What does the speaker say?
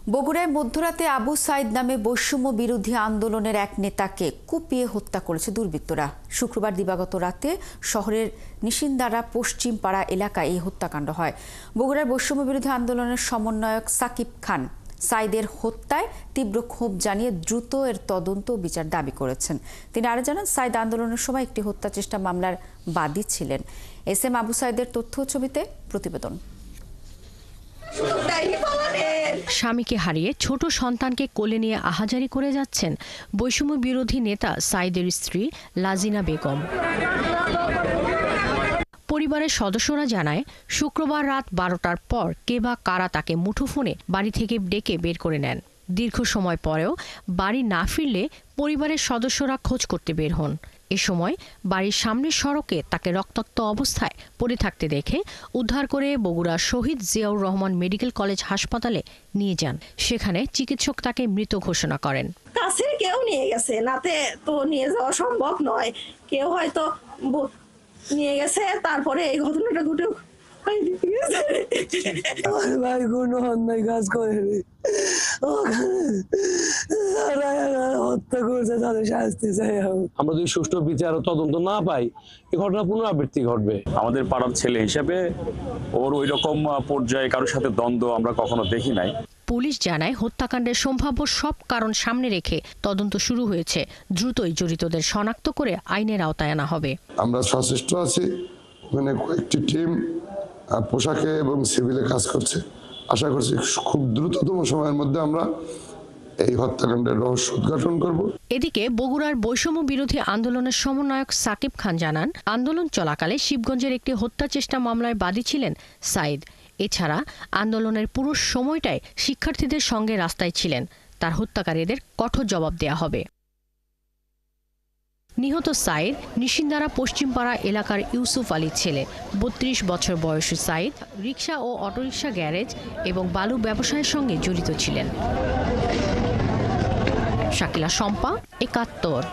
বগুড়ায় মধ্যরাতে আবু সাইদ নামে বৈষম্য বিরোধী আন্দোলনের এক নেতাকে কুপিয়ে হত্যা করেছে দুর্বৃত্তরা। শুক্রবার দিবাগত রাতে শহরের নিশিন্দারা পশ্চিম পাড়া এলাকায় এই হত্যাকাণ্ড হয়। বগুড়ার বৈষম্য বিরোধী আন্দোলনের সমন্বয়ক সাকিব খান সাইদের হত্যায় তীব্র ক্ষোভ জানিয়ে দ্রুত এর তদন্ত ও বিচার দাবি করেছেন। তিনি আরও জানান, সাইদ আন্দোলনের সময় একটি হত্যা চেষ্টা মামলার বাদী ছিলেন। এস এম আবু সাইদের তথ্য ছবিতে প্রতিবেদন। স্বামীকে হারিয়ে ছোট সন্তানকে কোলে নিয়ে আহাজারি করে যাচ্ছেন বৈষম্য বিরোধী নেতা সাইদের স্ত্রী লাজিনা বেগম। পরিবারের সদস্যরা জানায়, শুক্রবার রাত 12টার পর কে বা কারা তাকে মুঠোফোনে বাড়ি থেকে ডেকে বের করে নেন। দীর্ঘ সময় পরেও বাড়ি না ফিরলে পরিবারের সদস্যরা খোঁজ করতে বের হন। এ সময় বাড়ির সামনের সড়কে তাকে রক্তাক্ত অবস্থায় পড়ে থাকতে দেখে উদ্ধার করে বগুড়া শহীদ জিয়াউর রহমান মেডিকেল কলেজ হাসপাতালে নিয়ে যান। সেখানে চিকিৎসক তাকে মৃত ঘোষণা করেন। কাছে কেউ নিয়ে গেছে, নাতে তো নিয়ে যাওয়া সম্ভব নয়। কেউ হয়তো নিয়ে গেছে, তারপরে এই ঘটনাটা ঘটে ভাই কোনো অন্যায় কাজ করেনি, হত্যা করেছে, তাদের শাস্তি চাই। আমরা যদি সুষ্ঠু বিচার ও তদন্ত না পাই, এই ঘটনা পুনরাবৃত্তি ঘটবে। আমাদের পাড়ার ছেলে হিসেবে ওর ওই রকম পর্যায়ে কারোর সাথে দ্বন্দ্ব আমরা কখনো দেখি নাই। পুলিশ জানায়, হত্যাকাণ্ডের সম্ভাব্য সব কারণ সামনে রেখে তদন্ত শুরু হয়েছে। দ্রুতই জড়িতদের শনাক্ত করে আইনের আওতায় আনা হবে। আমরা সচেষ্ট আছি, মানে কয়েকটি টিম পোশাকে এবং সিভিলে কাজ করছে। আশা করছি খুব দ্রুততম সময়ের মধ্যে আমরা এই হত্যাকাণ্ডের রহস্য উদ্ঘাটন করব। এদিকে বগুড়ার বৈষম্য বিরোধী আন্দোলনের সমন্বয়ক সাকিব খান জানান, আন্দোলন চলাকালে শিবগঞ্জের একটি হত্যা চেষ্টা মামলায় বাদী ছিলেন সাইদ। এছাড়া আন্দোলনের পুরো সময়টায় শিক্ষার্থীদের সঙ্গে রাস্তায় ছিলেন। তার হত্যাকারীদের কঠোর জবাব দেয়া হবে। নিহত সাইদ নিশিন্দারা পশ্চিমপাড়া এলাকার ইউসুফ আলীর ছেলে। 32 বছর বয়সী সাইদ রিকশা ও অটোরিকশা গ্যারেজ এবং বালু ব্যবসায়ের সঙ্গে জড়িত ছিলেন। শাকিলা শম্পা, 71।